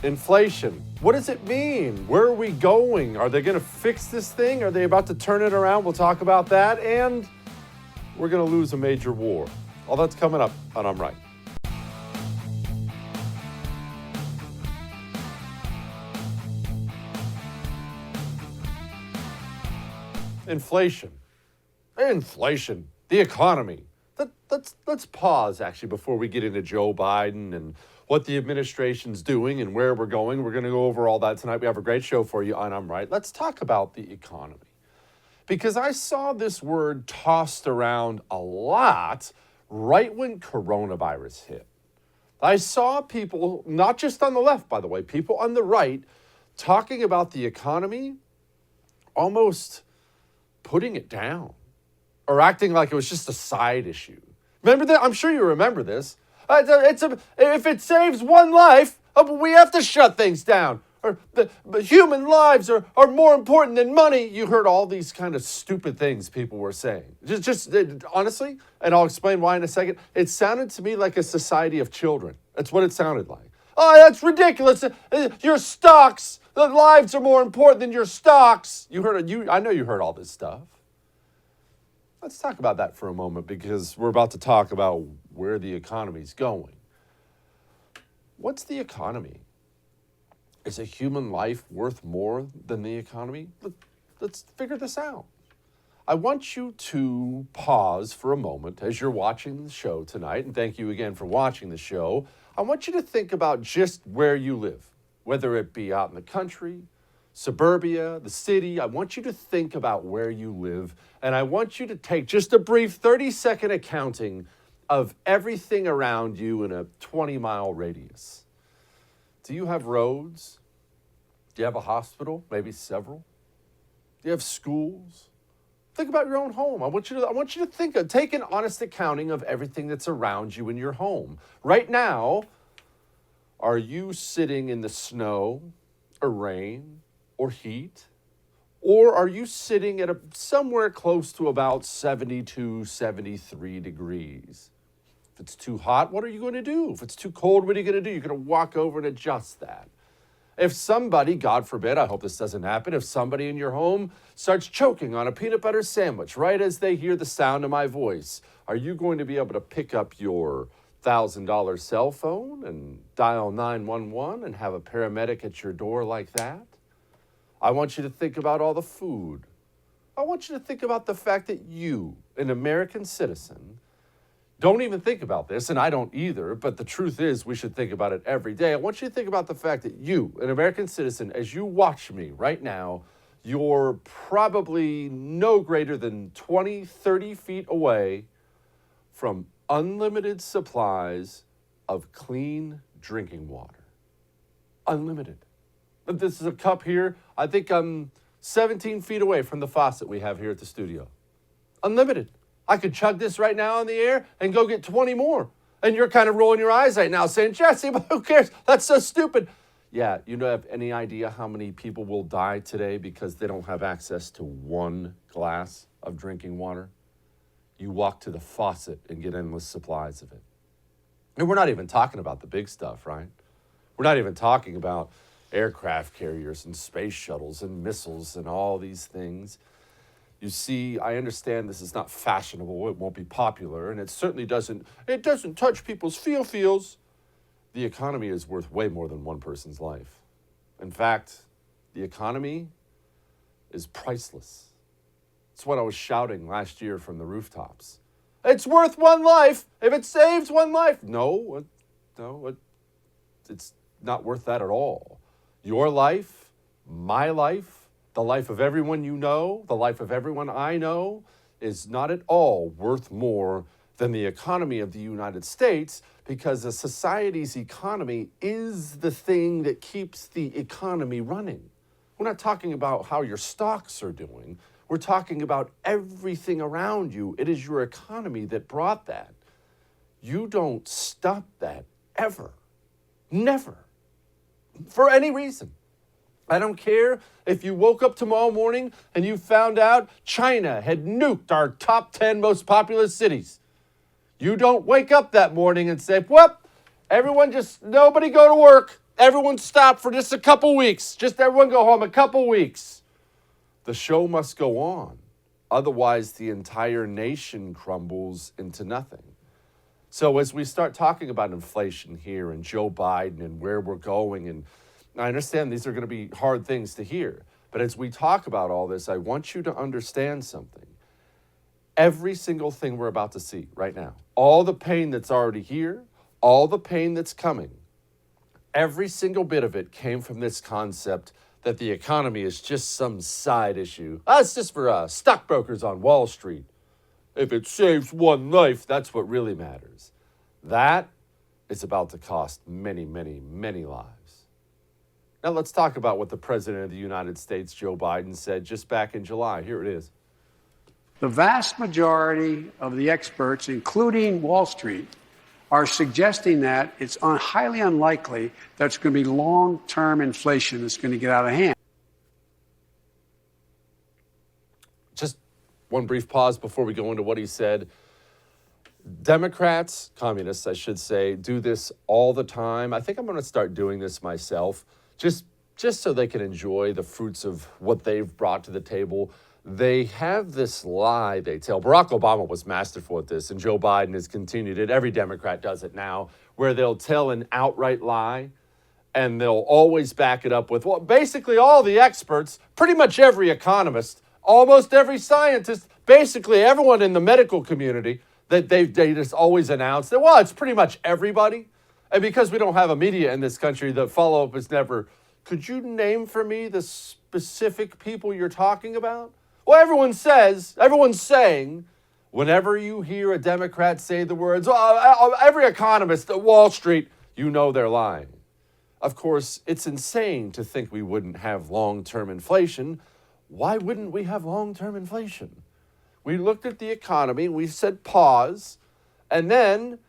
Inflation. What does it mean? Where are we going? Are they going to fix this thing? Are they about to turn it around? We'll talk about that. And we're going to lose a major war. All that's coming up on I'm Right. Inflation. The economy. Let's pause, actually, before we get into Joe Biden and what the administration's doing and where we're going. We're going to go over all that tonight. We have a great show for you on I'm Right. Let's talk about the economy. Because I saw this word tossed around a lot right when coronavirus hit. I saw people, not just on the left, by the way, people on the right, talking about the economy, almost putting it down or acting like it was just a side issue. Remember that? I'm sure you remember this. If it saves one life, we have to shut things down. Or the human lives are more important than money. You heard all these kind of stupid things people were saying. Honestly, and I'll explain why in a second, it sounded to me like a society of children. That's what it sounded like. Oh, that's ridiculous. Your stocks, the lives are more important than your stocks. I know you heard all this stuff. Let's talk about that for a moment because we're about to talk about where the economy's going. What's the economy? Is a human life worth more than the economy? Let's figure this out. I want you to pause for a moment as you're watching the show tonight, and thank you again for watching the show. I want you to think about just where you live, whether it be out in the country, suburbia, the city. I want you to think about where you live, and I want you to take just a brief 30-second accounting of everything around you in a 20-mile radius. Do you have roads? Do you have a hospital? Maybe several? Do you have schools? Think about your own home. I want you to take an honest accounting of everything that's around you in your home. Right now, are you sitting in the snow or rain or heat? Or are you sitting at somewhere close to about 72, 73 degrees? If it's too hot, what are you going to do? If it's too cold, what are you going to do? You're going to walk over and adjust that. If somebody, God forbid, I hope this doesn't happen, if somebody in your home starts choking on a peanut butter sandwich right as they hear the sound of my voice, are you going to be able to pick up your $1,000 cell phone and dial 911 and have a paramedic at your door like that? I want you to think about all the food. I want you to think about the fact that you, an American citizen, don't even think about this, and I don't either, but the truth is we should think about it every day. I want you to think about the fact that you, an American citizen, as you watch me right now, you're probably no greater than 20, 30 feet away from unlimited supplies of clean drinking water. Unlimited. This is a cup here. I think I'm 17 feet away from the faucet we have here at the studio. Unlimited. I could chug this right now in the air and go get 20 more. And you're kind of rolling your eyes right now saying, Jesse, but who cares? That's so stupid. Yeah, you don't have any idea how many people will die today because they don't have access to one glass of drinking water? You walk to the faucet and get endless supplies of it. And we're not even talking about the big stuff, right? We're not even talking about aircraft carriers and space shuttles and missiles and all these things. You see, I understand this is not fashionable, it won't be popular, and it certainly doesn't touch people's feels. The economy is worth way more than one person's life. In fact, the economy is priceless. It's what I was shouting last year from the rooftops. It's worth one life if it saves one life. No, it's not worth that at all. Your life, my life, the life of everyone you know, the life of everyone I know, is not at all worth more than the economy of the United States, because a society's economy is the thing that keeps the economy running. We're not talking about how your stocks are doing. We're talking about everything around you. It is your economy that brought that. You don't stop that ever. Never. For any reason. I don't care if you woke up tomorrow morning and you found out China had nuked our top 10 most populous cities. You don't wake up that morning and say, well, nobody go to work. Everyone stop for just a couple weeks. Just everyone go home a couple weeks. The show must go on. Otherwise, the entire nation crumbles into nothing. So as we start talking about inflation here and Joe Biden and where we're going, and I understand these are going to be hard things to hear, but as we talk about all this, I want you to understand something. Every single thing we're about to see right now, all the pain that's already here, all the pain that's coming, every single bit of it came from this concept that the economy is just some side issue. It's just for stockbrokers on Wall Street. If it saves one life, that's what really matters. That is about to cost many, many, many lives. Now let's talk about what the President of the United States, Joe Biden, said just back in July. Here it is. The vast majority of the experts, including Wall Street, are suggesting that it's highly unlikely that it's going to be long-term inflation that's going to get out of hand. Just one brief pause before we go into what he said. Democrats, communists, I should say, do this all the time. I think I'm going to start doing this myself, just so they can enjoy the fruits of what they've brought to the table. They have this lie they tell. Barack Obama was masterful at this, and Joe Biden has continued it. Every Democrat does it now, where they'll tell an outright lie, and they'll always back it up with, well, basically all the experts, pretty much every economist, almost every scientist, basically everyone in the medical community, that they just always announce that, well, it's pretty much everybody. And because we don't have a media in this country, the follow-up is never, could you name for me the specific people you're talking about? Well, everyone's saying, whenever you hear a Democrat say the words, every economist at Wall Street, you know they're lying. Of course, it's insane to think we wouldn't have long-term inflation. Why wouldn't we have long-term inflation? We looked at the economy, we said pause, and then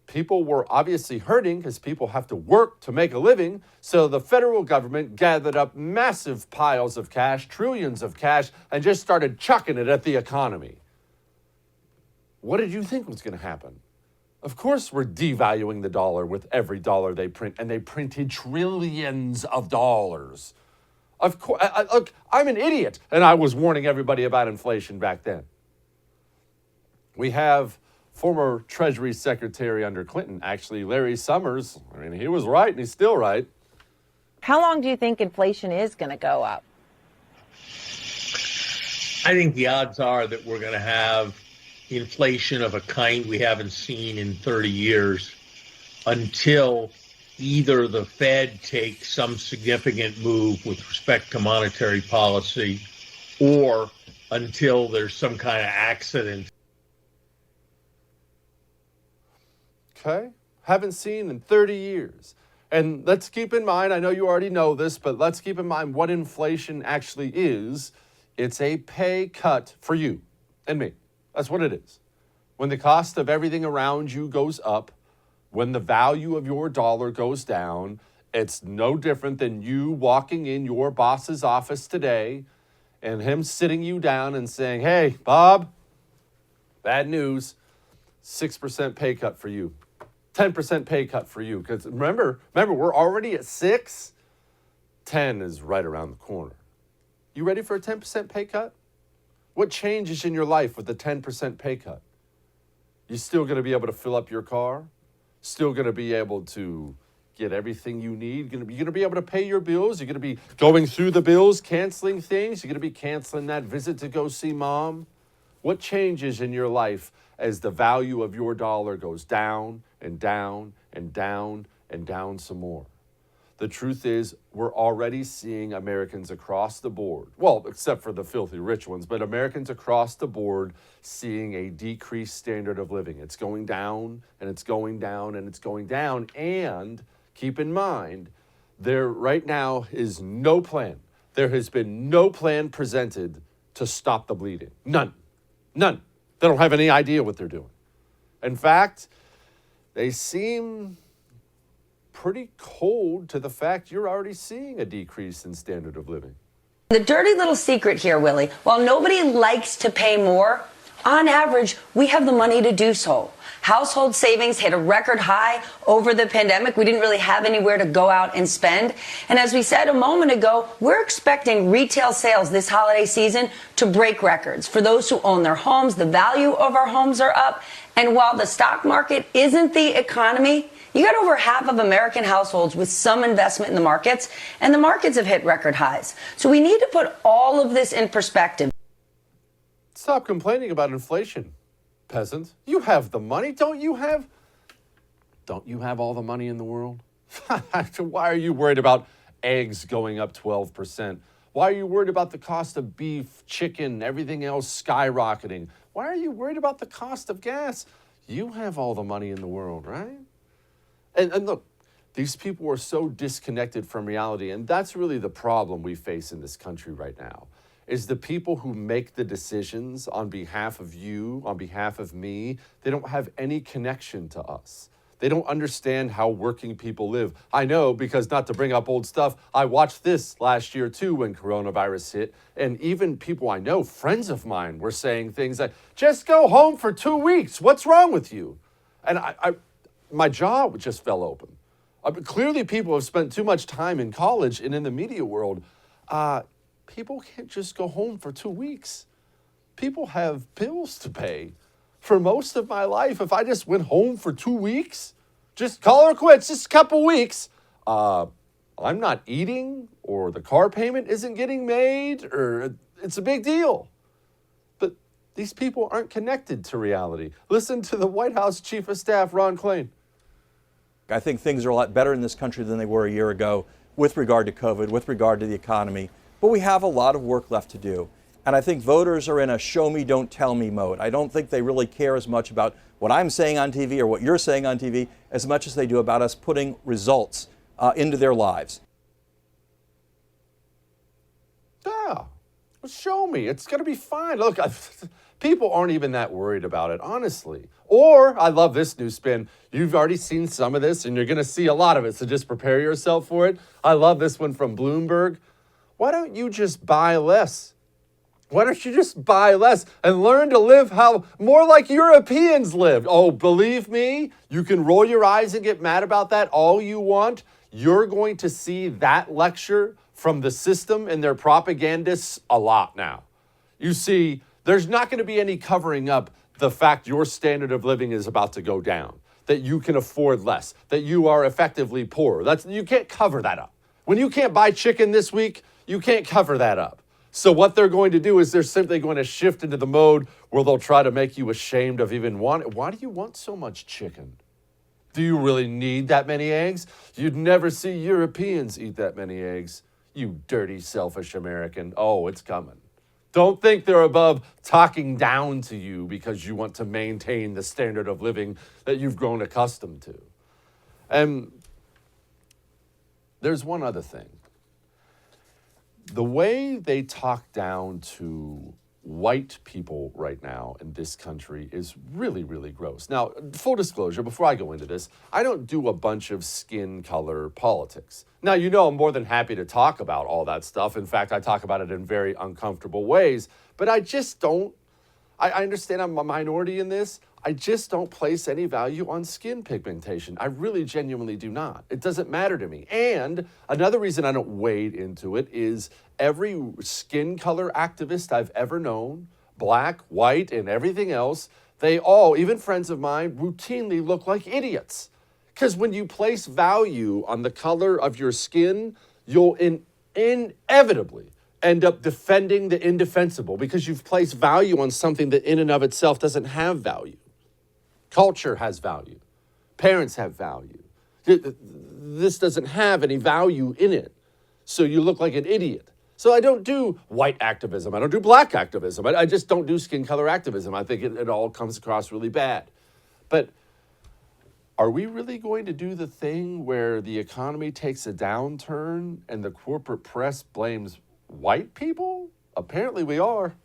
people were obviously hurting because people have to work to make a living. So the federal government gathered up massive piles of cash, trillions of cash, and just started chucking it at the economy. What did you think was going to happen? Of course, we're devaluing the dollar with every dollar they print, and they printed trillions of dollars. Of course, look, I'm an idiot, and I was warning everybody about inflation back then. We have former Treasury Secretary under Clinton, actually, Larry Summers. I mean, he was right, and he's still right. How long do you think inflation is going to go up? I think the odds are that we're going to have inflation of a kind we haven't seen in 30 years until either the Fed takes some significant move with respect to monetary policy or until there's some kind of accident. Okay? Haven't seen in 30 years. And let's keep in mind, I know you already know this, but let's keep in mind what inflation actually is. It's a pay cut for you and me. That's what it is. When the cost of everything around you goes up, when the value of your dollar goes down, it's no different than you walking in your boss's office today and him sitting you down and saying, hey, Bob, bad news, 6% pay cut for you. 10% pay cut for you. Because remember, we're already at 6. 10 is right around the corner. You ready for a 10% pay cut? What changes in your life with a 10% pay cut? You still going to be able to fill up your car? Still going to be able to get everything you need? You're going to be able to pay your bills? You're going to be going through the bills, canceling things? You're going to be canceling that visit to go see mom? What changes in your life as the value of your dollar goes down and down and down and down some more? The truth is, we're already seeing Americans across the board, well, except for the filthy rich ones, but Americans across the board seeing a decreased standard of living. It's going down, and it's going down, and it's going down. And keep in mind, there right now is no plan. There has been no plan presented to stop the bleeding. None. None. They don't have any idea what they're doing. In fact, they seem pretty cold to the fact you're already seeing a decrease in standard of living. The dirty little secret here, Willie, while nobody likes to pay more, On average, we have the money to do so. Household savings hit a record high over the pandemic. We didn't really have anywhere to go out and spend. And as we said a moment ago, we're expecting retail sales this holiday season to break records. For those who own their homes, the value of our homes are up. And while the stock market isn't the economy, you got over half of American households with some investment in the markets, and the markets have hit record highs. So we need to put all of this in perspective. Stop complaining about inflation, peasant. You have the money, don't you have all the money in the world? Why are you worried about eggs going up 12%? Why are you worried about the cost of beef, chicken, everything else skyrocketing? Why are you worried about the cost of gas? You have all the money in the world, right? And look, these people are so disconnected from reality, and that's really the problem we face in this country right now, is the people who make the decisions on behalf of you, on behalf of me, they don't have any connection to us. They don't understand how working people live. I know, because not to bring up old stuff, I watched this last year too when coronavirus hit, and even people I know, friends of mine, were saying things like, just go home for 2 weeks. What's wrong with you? And my jaw just fell open. Clearly people have spent too much time in college and in the media world. People can't just go home for 2 weeks. People have bills to pay. For most of my life, if I just went home for 2 weeks, just call her quits, just a couple weeks, I'm not eating, or the car payment isn't getting made, or it's a big deal. But these people aren't connected to reality. Listen to the White House Chief of Staff, Ron Klain. I think things are a lot better in this country than they were a year ago with regard to COVID, with regard to the economy. But we have a lot of work left to do. And I think voters are in a show me, don't tell me mode. I don't think they really care as much about what I'm saying on TV or what you're saying on TV as much as they do about us putting results into their lives. Yeah, well, show me. It's going to be fine. Look, people aren't even that worried about it, honestly. Or, I love this new spin, you've already seen some of this and you're going to see a lot of it, so just prepare yourself for it. I love this one from Bloomberg. Why don't you just buy less? Why don't you just buy less and learn to live more like Europeans lived? Oh, believe me, you can roll your eyes and get mad about that all you want. You're going to see that lecture from the system and their propagandists a lot now. You see, there's not going to be any covering up the fact your standard of living is about to go down, that you can afford less, that you are effectively poor. You can't cover that up. When you can't buy chicken this week, you can't cover that up. So what they're going to do is they're simply going to shift into the mode where they'll try to make you ashamed of even wanting. Why do you want so much chicken? Do you really need that many eggs? You'd never see Europeans eat that many eggs. You dirty, selfish American. Oh, it's coming. Don't think they're above talking down to you because you want to maintain the standard of living that you've grown accustomed to. And there's one other thing. The way they talk down to white people right now in this country is really, really gross. Now, full disclosure, before I go into this, I don't do a bunch of skin color politics. Now, you know I'm more than happy to talk about all that stuff. In fact, I talk about it in very uncomfortable ways, but I just don't. I understand I'm a minority in this. I just don't place any value on skin pigmentation. I really genuinely do not. It doesn't matter to me. And another reason I don't wade into it is every skin color activist I've ever known, black, white, and everything else, they all, even friends of mine, routinely look like idiots. Because when you place value on the color of your skin, you'll inevitably end up defending the indefensible because you've placed value on something that in and of itself doesn't have value. Culture has value. Parents have value. This doesn't have any value in it. So you look like an idiot. So I don't do white activism. I don't do black activism. I just don't do skin color activism. I think it all comes across really bad. But are we really going to do the thing where the economy takes a downturn and the corporate press blames white people? Apparently we are.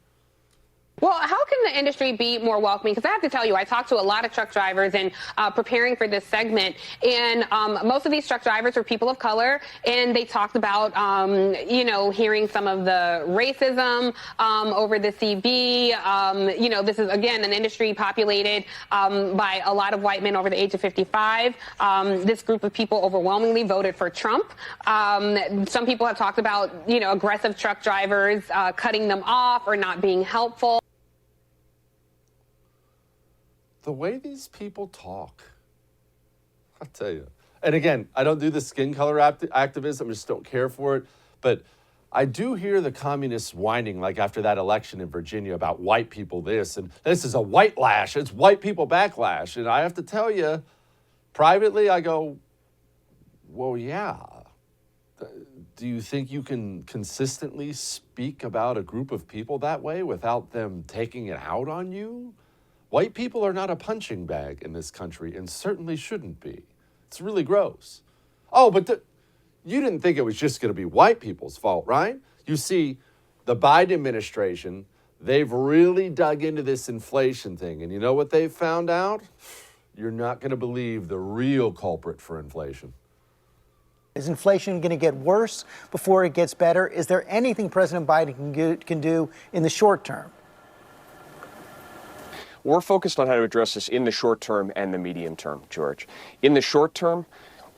Well, how can the industry be more welcoming? Because I have to tell you, I talked to a lot of truck drivers and preparing for this segment, and most of these truck drivers are people of color, and they talked about, hearing some of the racism over the CV. This is, again, an industry populated by a lot of white men over the age of 55. This group of people overwhelmingly voted for Trump. Some people have talked about, aggressive truck drivers cutting them off or not being helpful. The way these people talk, I'll tell you. And again, I don't do the skin color activism, I just don't care for it. But I do hear the communists whining, like after that election in Virginia, about white people this, and this is a white lash, it's white people backlash. And I have to tell you, privately, I go, well, yeah. Do you think you can consistently speak about a group of people that way without them taking it out on you? White people are not a punching bag in this country and certainly shouldn't be. It's really gross. Oh, but you didn't think it was just going to be white people's fault, right? You see, the Biden administration, they've really dug into this inflation thing. And you know what they've found out? You're not going to believe the real culprit for inflation. Is inflation going to get worse before it gets better? Is there anything President Biden can do in the short term? We're focused on how to address this in the short term and the medium term, George. In the short term,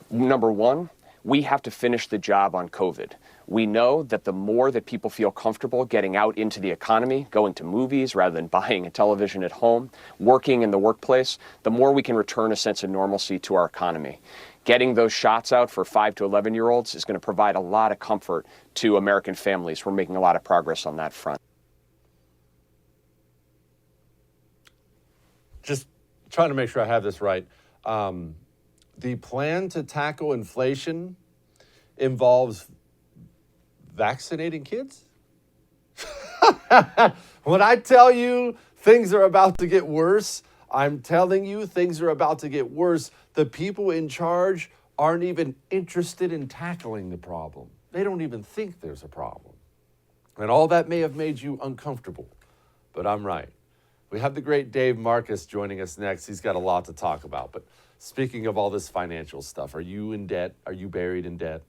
number one, we have to finish the job on COVID. We know that the more that people feel comfortable getting out into the economy, going to movies rather than buying a television at home, working in the workplace, the more we can return a sense of normalcy to our economy. Getting those shots out for 5 to 11-year-olds is going to provide a lot of comfort to American families. We're making a lot of progress on that front. Just trying to make sure I have this right. The plan to tackle inflation involves vaccinating kids? When I tell you things are about to get worse, I'm telling you things are about to get worse. The people in charge aren't even interested in tackling the problem. They don't even think there's a problem. And all that may have made you uncomfortable, but I'm right. We have the great Dave Marcus joining us next. He's got a lot to talk about. But speaking of all this financial stuff, are you in debt? Are you buried in debt?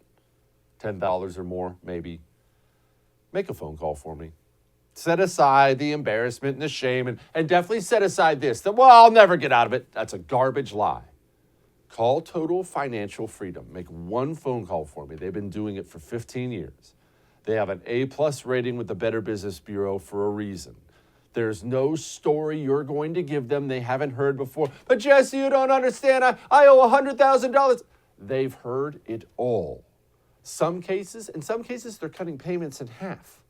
$10 or more, maybe? Make a phone call for me. Set aside the embarrassment and the shame, and definitely set aside this, that, well, I'll never get out of it. That's a garbage lie. Call Total Financial Freedom. Make one phone call for me. They've been doing it for 15 years. They have an A+ rating with the Better Business Bureau for a reason. There's no story you're going to give them they haven't heard before. But Jesse, you don't understand. I owe $100,000. They've heard it all. In some cases, they're cutting payments in half.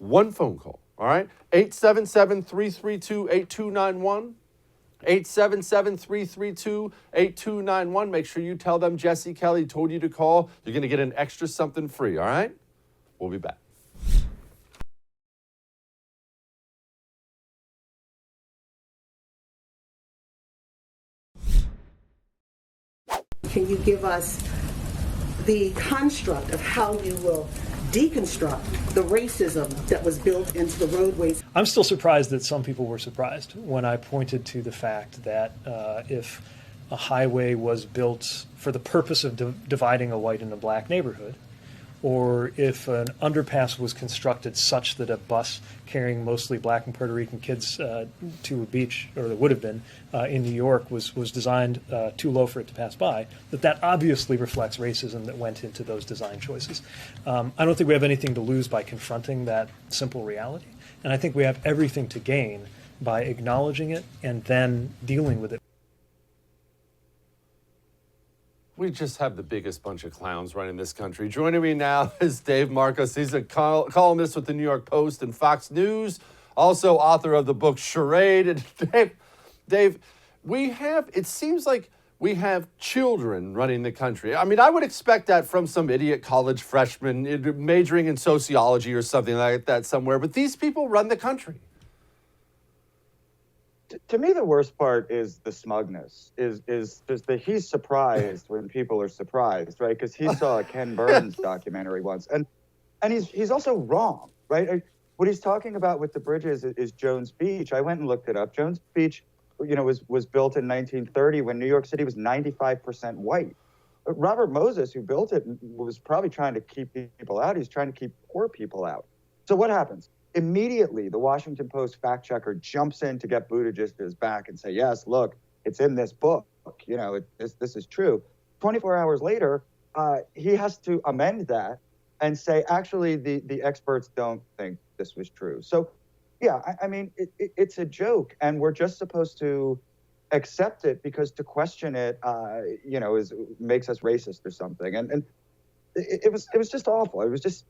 One phone call, all right? 877-332-8291. 877-332-8291. Make sure you tell them Jesse Kelly told you to call. You're going to get an extra something free, all right? We'll be back. Can you give us the construct of how you will deconstruct the racism that was built into the roadways? I'm still surprised that some people were surprised when I pointed to the fact that if a highway was built for the purpose of dividing a white and a black neighborhood, or if an underpass was constructed such that a bus carrying mostly black and Puerto Rican kids to a beach, or that would have been in New York, was designed too low for it to pass by, that obviously reflects racism that went into those design choices. I don't think we have anything to lose by confronting that simple reality, and I think we have everything to gain by acknowledging it and then dealing with it. We just have the biggest bunch of clowns running this country. Joining me now is Dave Marcus. He's a columnist with the New York Post and Fox News, also author of the book Charade. And Dave, it seems like we have children running the country. I mean, I would expect that from some idiot college freshman majoring in sociology or something like that somewhere, but these people run the country. To me, the worst part is the smugness, is just that he's surprised when people are surprised, right? Because he saw a Ken Burns documentary once, and he's also wrong, right? What he's talking about with the bridges is Jones Beach. I went and looked it up. Jones Beach, was built in 1930 when New York City was 95% white. Robert Moses, who built it, was probably trying to keep people out. He's trying to keep poor people out. So what happens? Immediately, the Washington Post fact checker jumps in to get Buttigieg's back and say, yes, look, it's in this book. This is true. 24 hours later, he has to amend that and say, actually, the experts don't think this was true. So, yeah, I mean, it's a joke, and we're just supposed to accept it because to question it, makes us racist or something. And it was just awful. It was just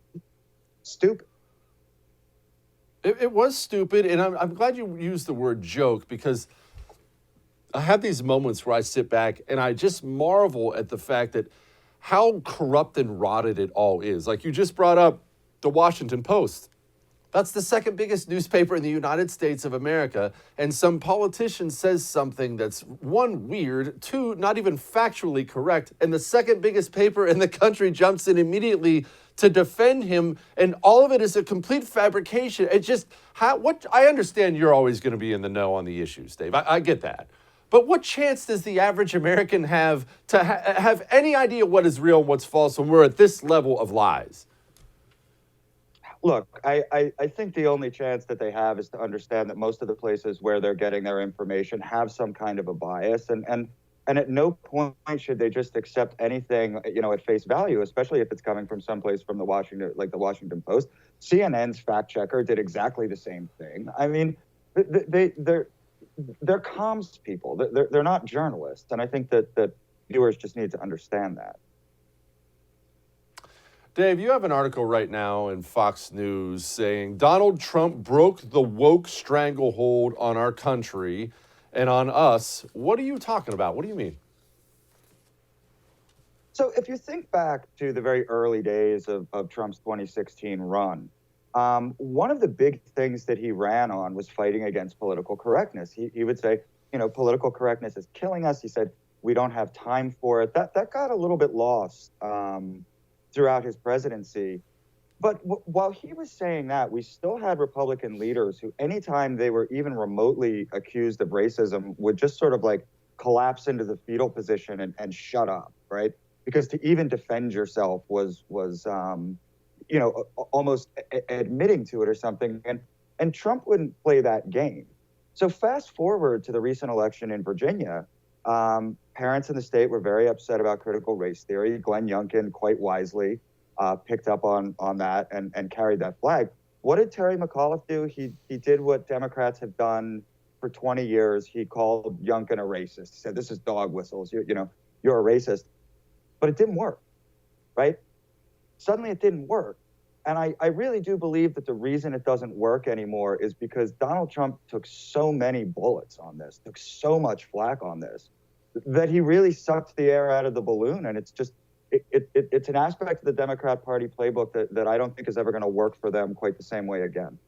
stupid. It was stupid, and I'm glad you used the word joke, because I have these moments where I sit back and I just marvel at the fact that how corrupt and rotted it all is. Like you just brought up the Washington Post. That's the second biggest newspaper in the United States of America, and some politician says something that's, one, weird, two, not even factually correct, and the second biggest paper in the country jumps in immediately to defend him, and all of it is a complete fabrication. It just, I understand you're always going to be in the know on the issues, Dave. I get that. But what chance does the average American have to have any idea what is real and what's false when we're at this level of lies? Look, I think the only chance that they have is to understand that most of the places where they're getting their information have some kind of a bias, and at no point should they just accept anything, at face value, especially if it's coming from someplace from the Washington Post. CNN's fact checker did exactly the same thing. I mean, they're comms people. They're not journalists, and I think that viewers just need to understand that. Dave, you have an article right now in Fox News saying Donald Trump broke the woke stranglehold on our country and on us. What are you talking about? What do you mean? So if you think back to the very early days of Trump's 2016 run, one of the big things that he ran on was fighting against political correctness. He would say, political correctness is killing us. He said, we don't have time for it. That got a little bit lost throughout his presidency. But while he was saying that, we still had Republican leaders who, anytime they were even remotely accused of racism, would just sort of like collapse into the fetal position and shut up, right? Because to even defend yourself was almost admitting to it or something. And Trump wouldn't play that game. So fast forward to the recent election in Virginia, parents in the state were very upset about critical race theory. Glenn Youngkin, quite wisely, picked up on that and carried that flag. What did Terry McAuliffe do? He did what Democrats have done for 20 years. He called Youngkin a racist. He said, this is dog whistles. You're a racist. But it didn't work, right? Suddenly it didn't work. And I really do believe that the reason it doesn't work anymore is because Donald Trump took so many bullets on this, took so much flack on this, that he really sucked the air out of the balloon. And it's just, it's an aspect of the Democrat Party playbook that I don't think is ever going to work for them quite the same way again.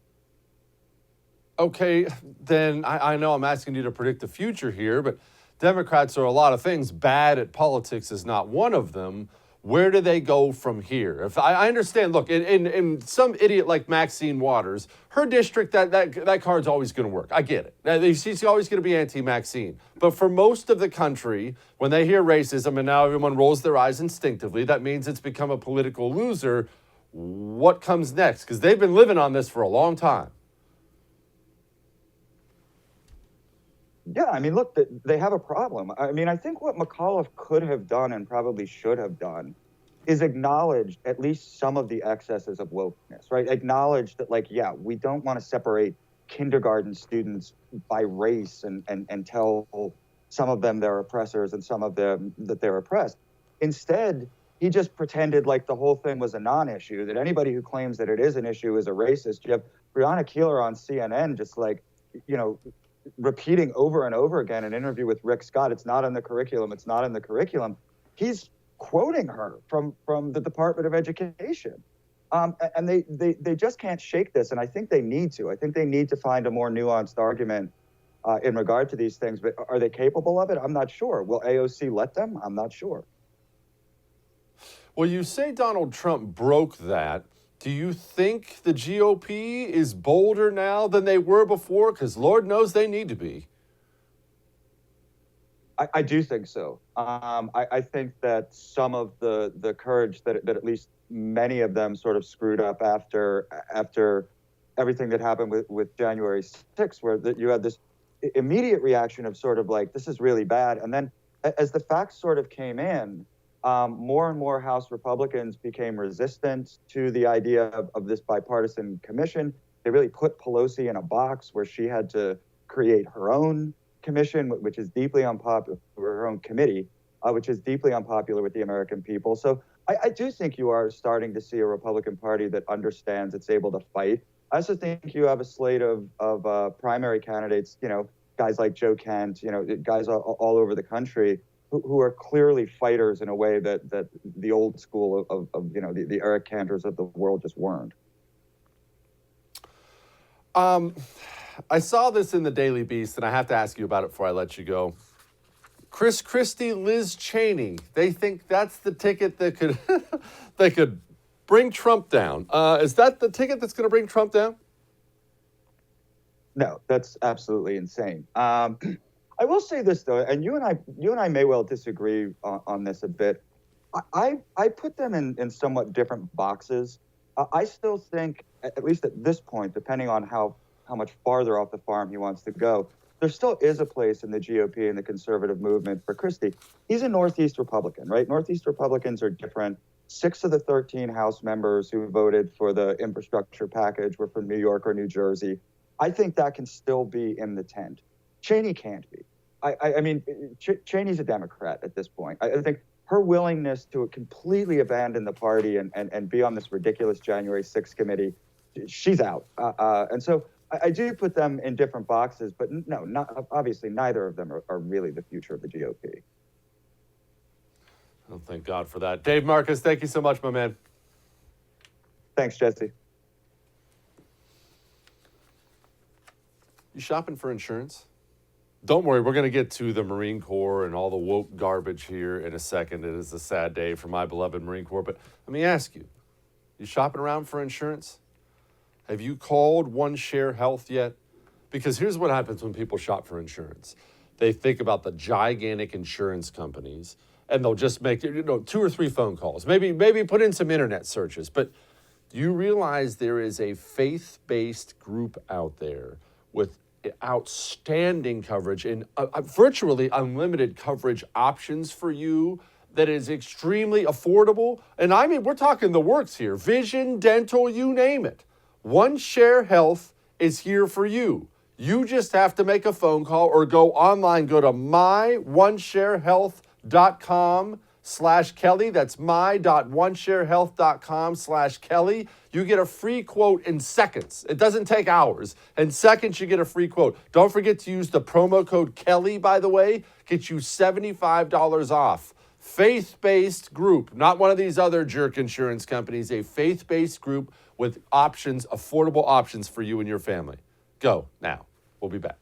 Okay, then I know I'm asking you to predict the future here, but Democrats are a lot of things. Bad at politics is not one of them. Where do they go from here? If I understand, look, in some idiot like Maxine Waters, her district, that card's always going to work. I get it. She's always going to be anti-Maxine. But for most of the country, when they hear racism and now everyone rolls their eyes instinctively, that means it's become a political loser. What comes next? Because they've been living on this for a long time. Yeah, I mean, look, they have a problem. I mean, I think what McAuliffe could have done and probably should have done is acknowledge at least some of the excesses of wokeness, right? Acknowledge that, like, yeah, we don't want to separate kindergarten students by race and tell some of them they're oppressors and some of them that they're oppressed. Instead, he just pretended like the whole thing was a non-issue, that anybody who claims that it is an issue is a racist. You have Breonna Keeler on CNN just like, repeating over and over again an interview with Rick Scott. It's not in the curriculum. It's not in the curriculum. He's quoting her from the Department of Education. And they just can't shake this. And I think they need to. I think they need to find a more nuanced argument in regard to these things. But are they capable of it? I'm not sure. Will AOC let them? I'm not sure. Well, you say Donald Trump broke that. Do you think the GOP is bolder now than they were before? Because Lord knows they need to be. I do think so. I think that some of the courage that at least many of them sort of screwed up after everything that happened with January 6th, where you had this immediate reaction of sort of like, this is really bad. And then as the facts sort of came in, more and more House Republicans became resistant to the idea of this bipartisan commission. They really put Pelosi in a box where she had to create her own commission, which is deeply unpopular, her own committee, which is deeply unpopular with the American people. So I do think you are starting to see a Republican Party that understands it's able to fight. I also think you have a slate of primary candidates, guys like Joe Kent, guys all over the country who are clearly fighters in a way that the old school of the Eric Cantors of the world just weren't. I saw this in the Daily Beast, and I have to ask you about it before I let you go. Chris Christie, Liz Cheney, they think that's the ticket that could they could bring Trump down. Is that the ticket that's going to bring Trump down? No, that's absolutely insane. I will say this though, and you and I may well disagree on this a bit. I put them in somewhat different boxes. I still think, at least at this point, depending on how much farther off the farm he wants to go, there still is a place in the GOP and the conservative movement for Christie. He's a Northeast Republican, right? Northeast Republicans are different. 6 of the 13 House members who voted for the infrastructure package were from New York or New Jersey. I think that can still be in the tent. Cheney can't be. I mean, Cheney's a Democrat at this point. I think her willingness to completely abandon the party and be on this ridiculous January 6th committee, she's out. And so I do put them in different boxes, but no, obviously neither of them are really the future of the GOP. Oh, thank God for that. Dave Marcus, thank you so much, my man. Thanks, Jesse. You shopping for insurance? Don't worry, we're going to get to the Marine Corps and all the woke garbage here in a second. It is a sad day for my beloved Marine Corps. But let me ask you, you shopping around for insurance? Have you called One Share Health yet? Because here's what happens when people shop for insurance. They think about the gigantic insurance companies, and they'll just make 2 or 3 phone calls. Maybe put in some internet searches. But do you realize there is a faith-based group out there with outstanding coverage and virtually unlimited coverage options for you that is extremely affordable? And I mean, we're talking the works here. Vision, dental, you name it. One Share Health is here for you. You just have to make a phone call or go online. Go to myonesharehealth.com/Kelly. That's my.onesharehealth.com/Kelly. You get a free quote in seconds. It doesn't take hours. In seconds, you get a free quote. Don't forget to use the promo code Kelly, by the way. Get you $75 off. Faith-based group, not one of these other jerk insurance companies, a faith-based group with options, affordable options for you and your family. Go now. We'll be back.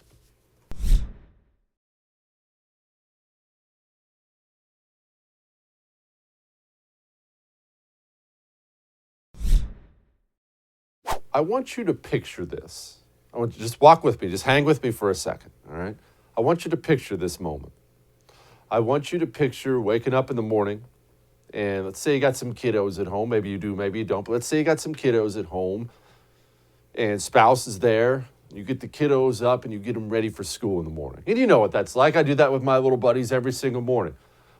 I want you to picture this. I want you to just walk with me. Just hang with me for a second, all right? I want you to picture this moment. I want you to picture waking up in the morning, and let's say you got some kiddos at home. Maybe you do, maybe you don't. But let's say you got some kiddos at home, and spouse is there. You get the kiddos up, and you get them ready for school in the morning. And you know what that's like. I do that with my little buddies every single morning.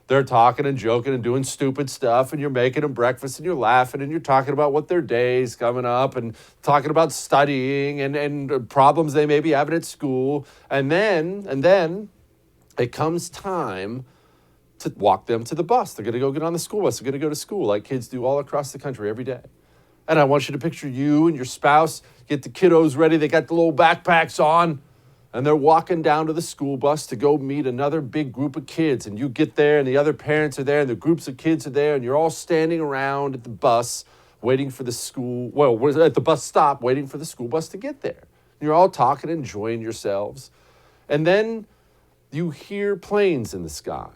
They're talking and joking and doing stupid stuff, and you're making them breakfast, and you're laughing, and you're talking about what their day's coming up, and talking about studying and problems they may be having at school. And then it comes time to walk them to the bus. They're going to go get on the school bus. They're going to go to school like kids do all across the country every day. And I want you to picture you and your spouse, get the kiddos ready. They got the little backpacks on, and they're walking down to the school bus to go meet another big group of kids. And you get there, and the other parents are there, and the groups of kids are there, and you're all standing around at the bus waiting for the school, well, at the bus stop waiting for the school bus to get there. You're all talking, enjoying yourselves. And then you hear planes in the sky.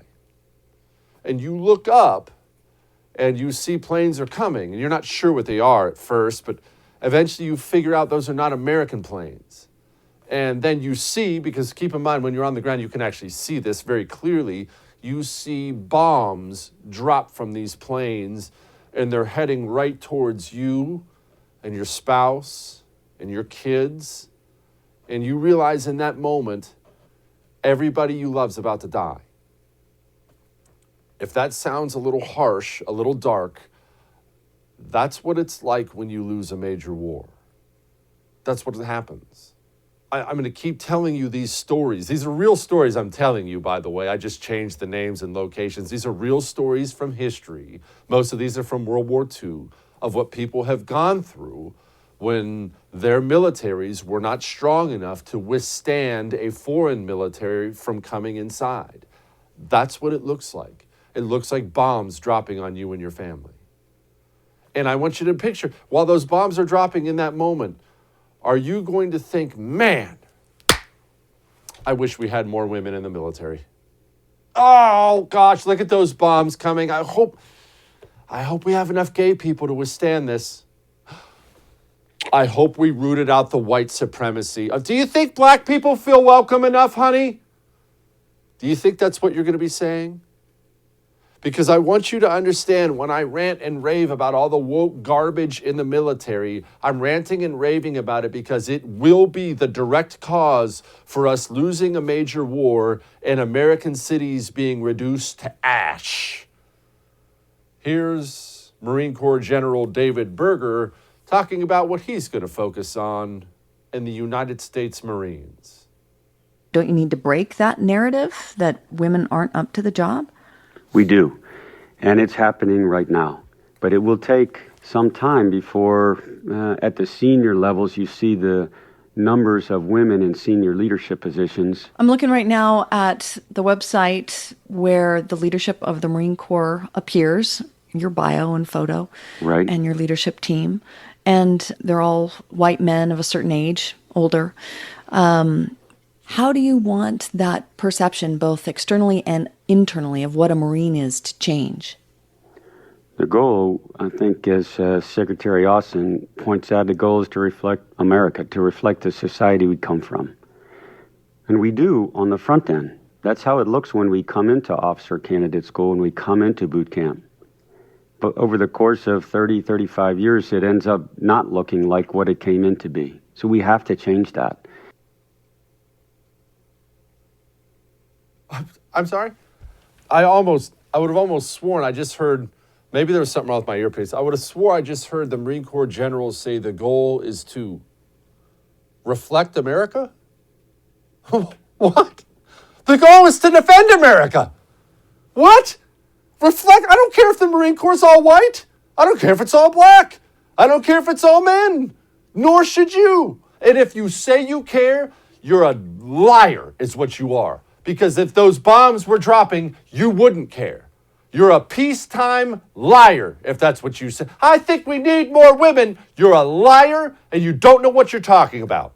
And you look up, and you see planes are coming, and you're not sure what they are at first, but eventually you figure out those are not American planes. And then you see, because keep in mind, when you're on the ground, you can actually see this very clearly. You see bombs drop from these planes, and they're heading right towards you and your spouse and your kids. And you realize in that moment, everybody you love's about to die. If that sounds a little harsh, a little dark, that's what it's like when you lose a major war. That's what happens. I'm going to keep telling you these stories. These are real stories I'm telling you, by the way. I just changed the names and locations. These are real stories from history. Most of these are from World War II, of what people have gone through when their militaries were not strong enough to withstand a foreign military from coming inside. That's what it looks like. It looks like bombs dropping on you and your family. And I want you to picture, while those bombs are dropping in that moment, are you going to think, man, I wish we had more women in the military. Oh, gosh, look at those bombs coming. I hope we have enough gay people to withstand this. I hope we rooted out the white supremacy. Do you think black people feel welcome enough, honey? Do you think that's what you're going to be saying? Because I want you to understand, when I rant and rave about all the woke garbage in the military, I'm ranting and raving about it because it will be the direct cause for us losing a major war and American cities being reduced to ash. Here's Marine Corps General David Berger talking about what he's going to focus on in the United States Marines. Don't you need to break that narrative that women aren't up to the job? We do, and it's happening right now. But it will take some time before, at the senior levels, you see the numbers of women in senior leadership positions. I'm looking right now at the website where the leadership of the Marine Corps appears, your bio and photo, right, and your leadership team. And they're all white men of a certain age, older. How do you want that perception, both externally and internally, of what a Marine is to change? The goal, I think, as Secretary Austin points out, the goal is to reflect America, to reflect the society we come from. And we do on the front end. That's how it looks when we come into officer candidate school, when we come into boot camp. But over the course of 30, 35 years, it ends up not looking like what it came in to be. So we have to change that. I'm sorry? I would have almost sworn I just heard, maybe there was something wrong with my earpiece. I would have swore I just heard the Marine Corps generals say the goal is to reflect America? What? The goal is to defend America. What? Reflect? I don't care if the Marine Corps is all white. I don't care if it's all black. I don't care if it's all men. Nor should you. And if you say you care, you're a liar is what you are. Because if those bombs were dropping, you wouldn't care. You're a peacetime liar if that's what you say. I think we need more women. You're a liar and you don't know what you're talking about.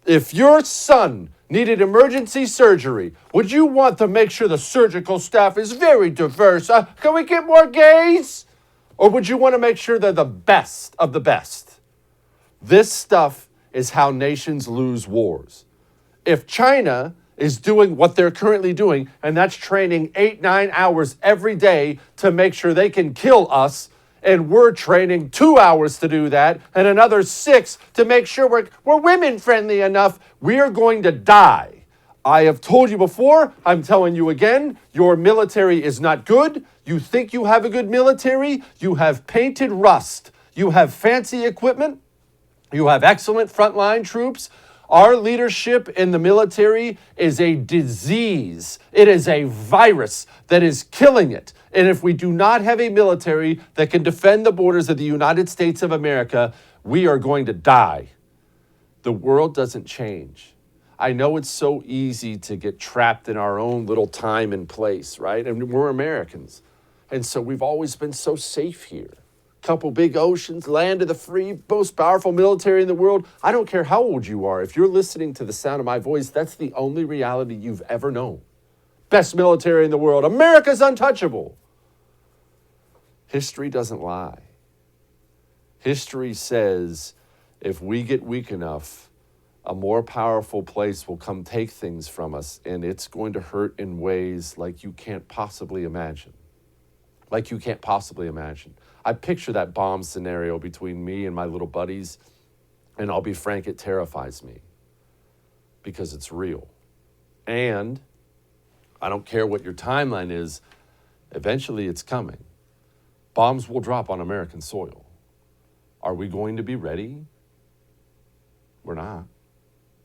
If your son needed emergency surgery, would you want to make sure the surgical staff is very diverse? Can we get more gays? Or would you want to make sure they're the best of the best? This stuff is how nations lose wars. If China is doing what they're currently doing, and that's training 8-9 hours every day to make sure they can kill us, and we're training 2 hours to do that, and another 6 to make sure we're women-friendly enough, we're going to die. I have told you before, I'm telling you again, your military is not good. You think you have a good military? You have painted rust. You have fancy equipment. You have excellent frontline troops. Our leadership in the military is a disease. It is a virus that is killing it. And if we do not have a military that can defend the borders of the United States of America, we are going to die. The world doesn't change. I know it's so easy to get trapped in our own little time and place, right? And we're Americans. And so we've always been so safe here. Couple big oceans, land of the free, most powerful military in the world. I don't care how old you are. If you're listening to the sound of my voice, that's the only reality you've ever known. Best military in the world. America's untouchable. History doesn't lie. History says if we get weak enough, a more powerful place will come take things from us, and it's going to hurt in ways like you can't possibly imagine. Like you can't possibly imagine. I picture that bomb scenario between me and my little buddies, and I'll be frank, it terrifies me because it's real. And I don't care what your timeline is, eventually it's coming. Bombs will drop on American soil. Are we going to be ready? We're not.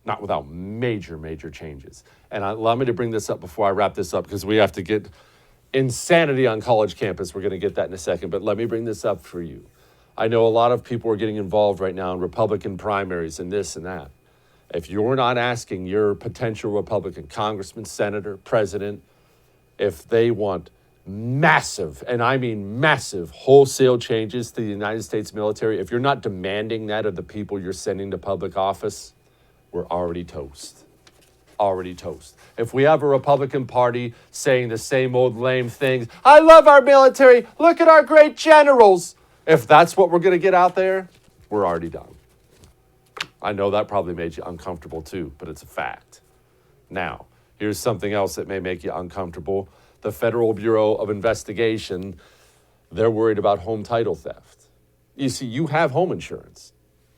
Not without major, major changes. And allow me to bring this up before I wrap this up, because we have to get insanity on college campus. We're going to get that in a second, but let me bring this up for you. I know a lot of people are getting involved right now in Republican primaries and this and that. If you're not asking your potential Republican congressman, senator, president, if they want massive, and I mean massive, wholesale changes to the United States military, if you're not demanding that of the people you're sending to public office, we're already toast. Already toast. If we have a Republican Party saying the same old lame things, I love our military, look at our great generals. If that's what we're going to get out there, we're already done. I know that probably made you uncomfortable too, but it's a fact. Now, here's something else that may make you uncomfortable. The Federal Bureau of Investigation, they're worried about home title theft. You see, you have home insurance.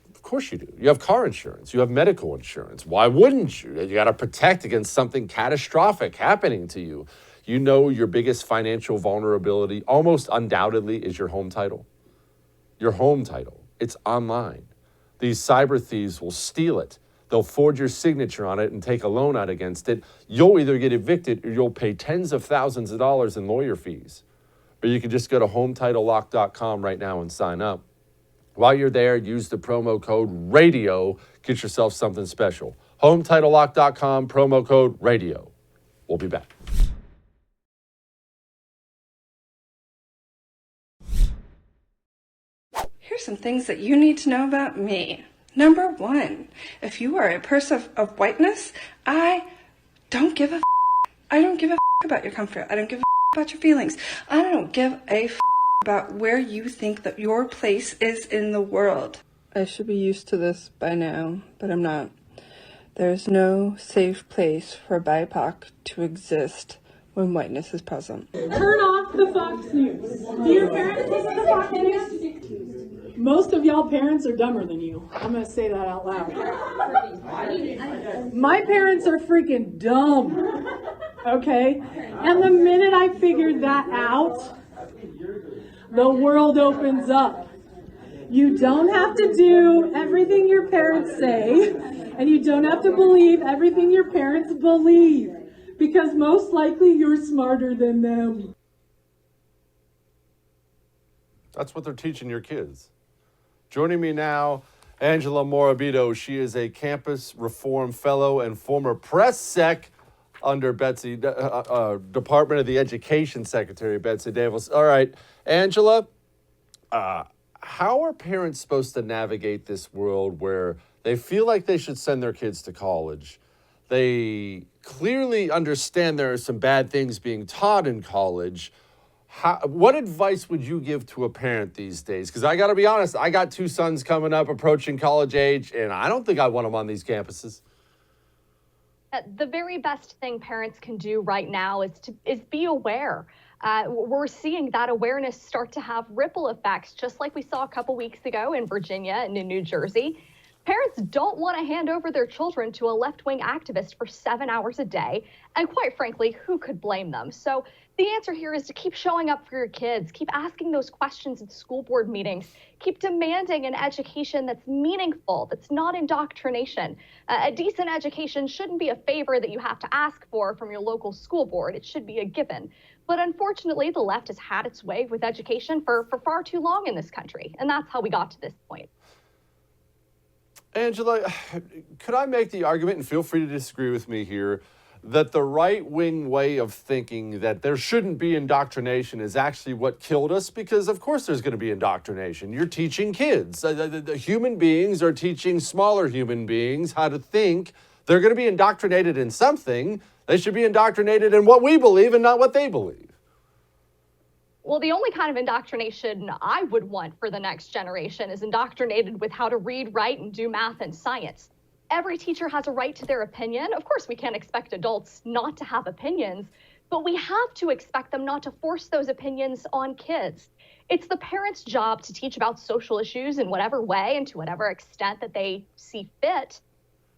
Of course you do. You have car insurance. You have medical insurance. Why wouldn't you? You got to protect against something catastrophic happening to you. You know your biggest financial vulnerability, almost undoubtedly, is your home title. Your home title. It's online. These cyber thieves will steal it. They'll forge your signature on it and take a loan out against it. You'll either get evicted or you'll pay tens of thousands of dollars in lawyer fees. Or you can just go to HometitleLock.com right now and sign up. While you're there, use the promo code RADIO. Get yourself something special. HometitleLock.com, promo code RADIO. We'll be back. Here's some things that you need to know about me. Number one, if you are a person of whiteness, I don't give a f***. I don't give a f*** about your comfort. I don't give a f*** about your feelings. I don't give a f*** about where you think that your place is in the world. I should be used to this by now, but I'm not. There's no safe place for BIPOC to exist when whiteness is present. Turn off the Fox News. Do your parents listen to Fox News? Most of y'all parents are dumber than you. I'm going to say that out loud. My parents are freaking dumb. Okay? And the minute I figured that out, the world opens up. You don't have to do everything your parents say, and you don't have to believe everything your parents believe, because most likely you're smarter than them. That's what they're teaching your kids. Joining me now, Angela Morabito. She is a campus reform fellow and former press sec under Betsy, Department of the Education Secretary, Betsy Davis. All right, Angela, how are parents supposed to navigate this world where they feel like they should send their kids to college? They clearly understand there are some bad things being taught in college. What advice would you give to a parent these days? Because I got to be honest, I got two sons coming up, approaching college age, and I don't think I want them on these campuses. The very best thing parents can do right now is be aware. We're seeing that awareness start to have ripple effects, just like we saw a couple weeks ago in Virginia and in New Jersey. Parents don't want to hand over their children to a left-wing activist for 7 hours a day, and quite frankly, who could blame them? So the answer here is to keep showing up for your kids, keep asking those questions at school board meetings, keep demanding an education that's meaningful, that's not indoctrination. A decent education shouldn't be a favor that you have to ask for from your local school board. It should be a given. But unfortunately, the left has had its way with education for far too long in this country, and that's how we got to this point. Angela, could I make the argument, and feel free to disagree with me here, that the right-wing way of thinking that there shouldn't be indoctrination is actually what killed us? Because, of course, there's going to be indoctrination. You're teaching kids. The human beings are teaching smaller human beings how to think. They're going to be indoctrinated in something. They should be indoctrinated in what we believe and not what they believe. Well, the only kind of indoctrination I would want for the next generation is indoctrinated with how to read, write, and do math and science. Every teacher has a right to their opinion. Of course, we can't expect adults not to have opinions, but we have to expect them not to force those opinions on kids. It's the parents' job to teach about social issues in whatever way and to whatever extent that they see fit.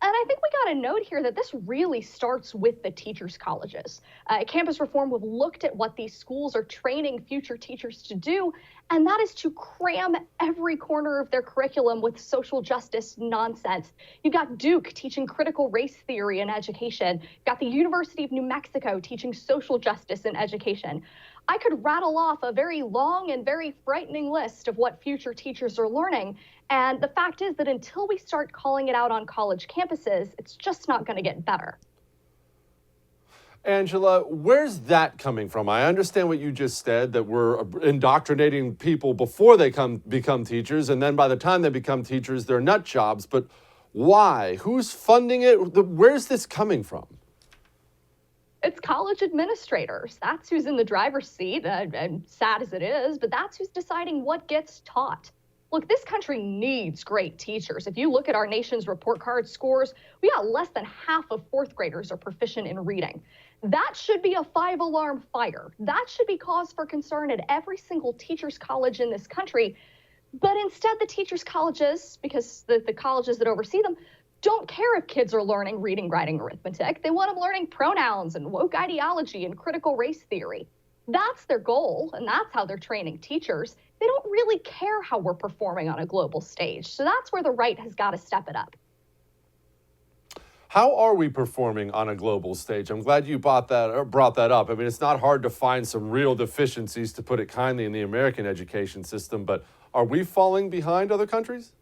And I think we got a note here that this really starts with the teachers' colleges. Campus reform will have looked at what these schools are training future teachers to do, and that is to cram every corner of their curriculum with social justice nonsense. You've got Duke teaching critical race theory in education. You've got the University of New Mexico teaching social justice in education. I could rattle off a very long and very frightening list of what future teachers are learning. And the fact is that until we start calling it out on college campuses, it's just not going to get better. Angela, where's that coming from? I understand what you just said, that we're indoctrinating people before they become teachers, and then by the time they become teachers, they're nut jobs. But why? Who's funding it? Where's this coming from? It's college administrators. That's who's in the driver's seat, and sad as it is, but that's who's deciding what gets taught. Look, this country needs great teachers. If you look at our nation's report card scores, we got less than half of fourth graders are proficient in reading. That should be a 5-alarm fire. That should be cause for concern at every single teacher's college in this country. But instead, the teachers' colleges, because the colleges that oversee them, don't care if kids are learning reading, writing, arithmetic. They want them learning pronouns and woke ideology and critical race theory. That's their goal, and that's how they're training teachers. They don't really care how we're performing on a global stage. So that's where the right has got to step it up. How are we performing on a global stage? I'm glad you brought that up. I mean, it's not hard to find some real deficiencies, to put it kindly, in the American education system, but are we falling behind other countries?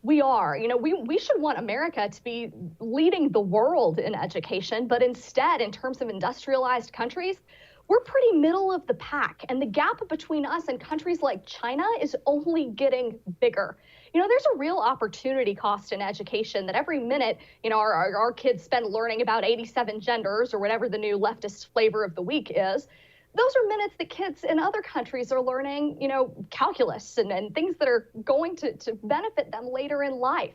We are. We should want America to be leading the world in education, but instead, in terms of industrialized countries, we're pretty middle of the pack. And the gap between us and countries like China is only getting bigger. There's a real opportunity cost in education that every minute, our kids spend learning about 87 genders or whatever the new leftist flavor of the week is. Those are minutes that kids in other countries are learning, calculus and things that are going to benefit them later in life.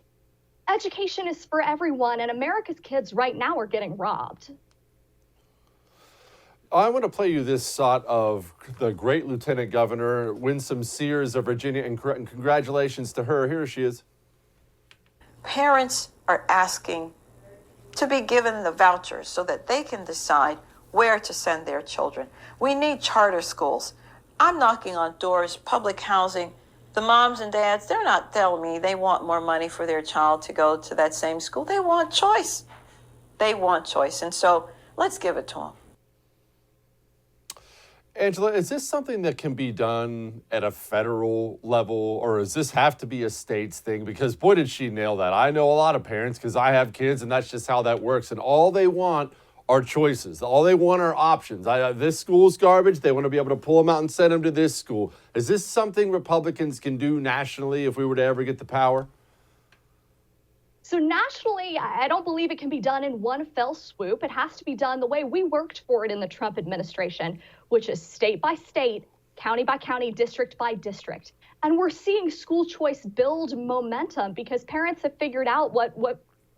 Education is for everyone, and America's kids right now are getting robbed. I want to play you this shot of the great Lieutenant Governor Winsome Sears of Virginia, and congratulations to her. Here she is. Parents are asking to be given the vouchers so that they can decide where to send their children. We need charter schools. I'm knocking on doors, public housing. The moms and dads, they're not telling me they want more money for their child to go to that same school. They want choice. They want choice. And so let's give it to them. Angela, is this something that can be done at a federal level, or does this have to be a states thing? Because boy, did she nail that. I know a lot of parents because I have kids, and that's just how that works. And all they want are choices. All they want are options. This school's garbage. They want to be able to pull them out and send them to this school. Is this something Republicans can do nationally if we were to ever get the power? So nationally, I don't believe it can be done in one fell swoop. It has to be done the way we worked for it in the Trump administration, which is state by state, county by county, district by district. And we're seeing school choice build momentum because parents have figured out what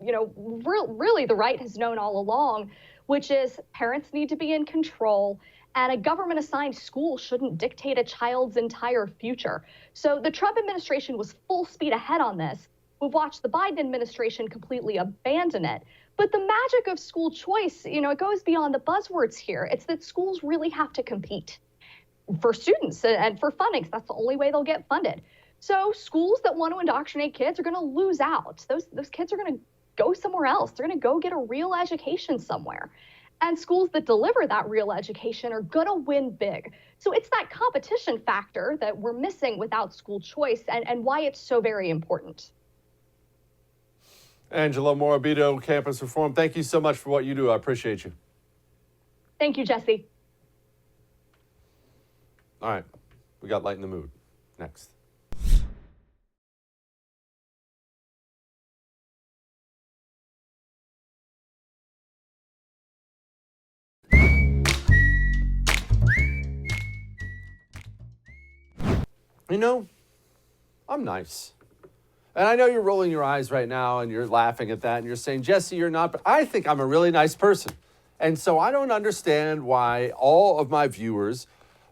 really the right has known all along, which is parents need to be in control, and a government-assigned school shouldn't dictate a child's entire future. So the Trump administration was full speed ahead on this. We've watched the Biden administration completely abandon it. But the magic of school choice, it goes beyond the buzzwords here. It's that schools really have to compete for students and for funding. That's the only way they'll get funded. So schools that want to indoctrinate kids are going to lose out. Those kids are going to go somewhere else. They're going to go get a real education somewhere. And schools that deliver that real education are going to win big. So it's that competition factor that we're missing without school choice and why it's so very important. Angela Morabito, Campus Reform, thank you so much for what you do. I appreciate you. Thank you, Jesse. All right, we got Light in the Mood next. You know, I'm nice. And I know you're rolling your eyes right now and you're laughing at that and you're saying, Jesse, you're not, but I think I'm a really nice person. And so I don't understand why all of my viewers,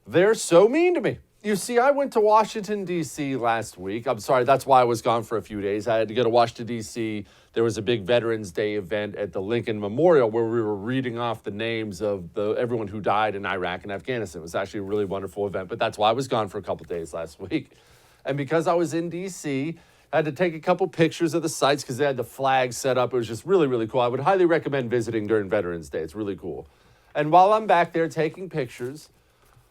they're so mean to me. You see, I went to Washington, D.C. last week. I'm sorry, that's why I was gone for a few days. I had to go to Washington, D.C. There was a big Veterans Day event at the Lincoln Memorial where we were reading off the names of everyone who died in Iraq and Afghanistan. It was actually a really wonderful event, but that's why I was gone for a couple days last week. And because I was in D.C., I had to take a couple pictures of the sites because they had the flag set up. It was just really, really cool. I would highly recommend visiting during Veterans Day. It's really cool. And while I'm back there taking pictures,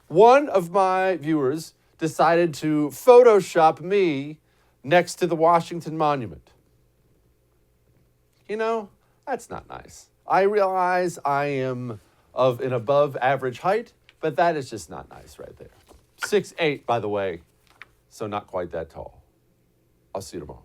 one of my viewers decided to Photoshop me next to the Washington Monument. You know, that's not nice. I realize I am of an above average height, but that is just not nice right there. 6'8", by the way, so not quite that tall. I'll see you tomorrow.